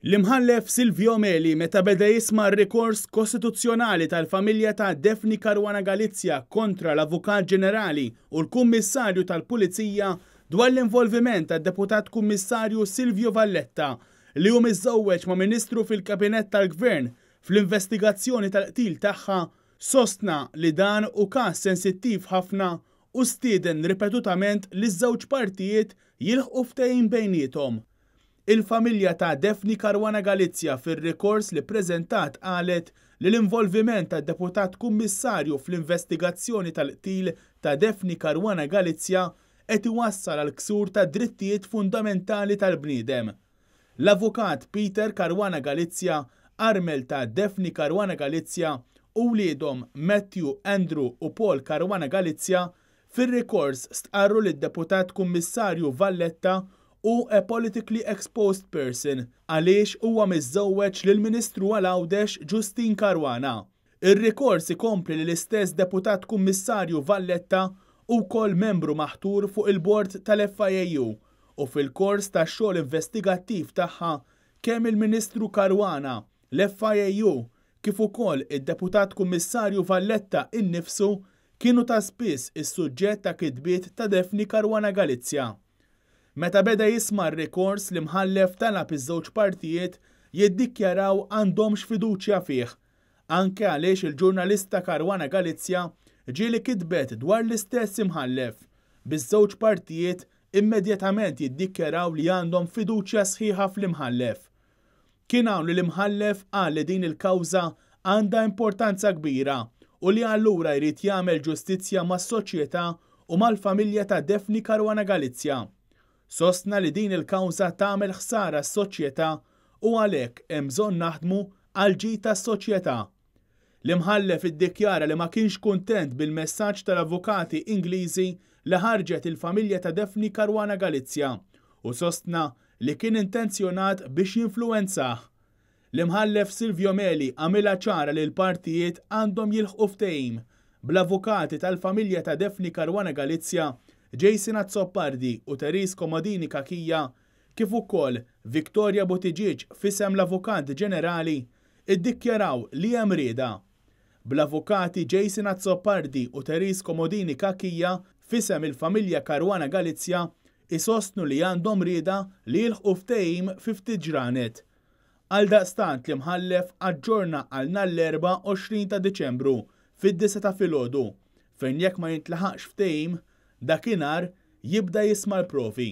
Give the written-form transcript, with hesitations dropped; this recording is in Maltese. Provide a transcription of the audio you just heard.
L-imħallef Silvio Meli meta beda jisma' r-rikors kostituzzjonali tal-familja ta' Daphne Caruana Galizia kontra l-Avukat Ġenerali u l-Kummissarju tal-Pulizija dwar l-involviment tad-Deputat Kummissarju Silvio Valletta li hu miżżewweġ ma' Ministru fil-Kabinett tal-Gvern fl-investigazzjoni tal-qtil tagħha, sostna li dan hu każ sensittiv ħafna u stieden ripetutament li ż-żewġ partijiet jilħqu ftehim bejniethom. Il-familja ta' Daphne Caruana Galizia fir-rikors li ppreżentat qalet li l-involviment tad-Deputat Kummissarju fl-investigazzjoni tal-qtil ta' Daphne Caruana Galizia qed iwassal għal ksur ta' drittijiet fundamentali tal-bniedem. L-Avukat Peter Caruana Galizia, armel ta' Daphne Caruana Galizia u wliedhom Matthew, Andrew u Paul Caruana Galizia fir-rikors stqarru lid-Deputat Kummissarju Valletta u a politically exposed person għaliex huwa miżżewweġ lill-Ministru għal-Għawdex Justin Caruana. Ir-rikors ikompli li l-istess Deputat Kummissarju Valletta wkoll membru maħtur fuq il-bord tal-FIAU u fil-kors tax-xogħol investigattiv tagħha kemm il-Ministru Caruana, l-FIAU kif ukoll id-Deputat Kummissarju Valletta innifsu kienu ta' spiss is-suġġett ta' kitbiet ta' Daphne Caruana Galizia. Meta beda jisma' r-rikors li mħallef talab iż-żewġ partijiet jiddikjaraw għandhomx fiduċja fih, anke għaliex il-ġurnalista Caruana Galizia ġieli kitbet dwar l-istess imħallef. Biż-żewġ partijiet immedjatament jiddikjaraw li għandhom fiduċja sħiħa fl-imħallef. Kien hawn li l-imħallef qal li din il-kawża għandha importanza kbira u li allura jrid jagħmel ġustizzja mas-soċjetà u mal-familja ta' Daphne Caruana Galizia. Sostna li din il-kawża tagħmel ħsara s-soċjetà u għalhekk hemm bżonn naħdmu għal ġid tas-soċjetà. L-imħallef iddikjara li ma kienx kuntent bil-messaġġ tal-avukati Ingliżi li ħarġet il-familja ta' Daphne Caruana Galizia u sostna li kien intenzjonat biex jinfluwenzah. L-imħallef Silvio Meli għamilha ċara li l-partijiet għandhom jilħqu ftehim bl-avukati tal-familja ta' Daphne Caruana Galizia, Jason Azzopardi u Teris Komodini Kakija, kif ukoll Victoria Buttigieg f'isem l-Avukat Ġenerali iddikjaraw li hemm rieda. Bl-avukati Jason Azzopardi u Teris Komodini Kakija f'isem il-familja Caruana Galizia isostnu li għandhom rieda li jilħqu ftehim fi ftit ġranet. Għaldaqstant li mħallef aġġorna għal nhar l-24 ta' Diċembru fid-9 ta' filgħodu fejn jekk ma jintlaħaqx ftehim dakinhar jibda jisma' l-provi.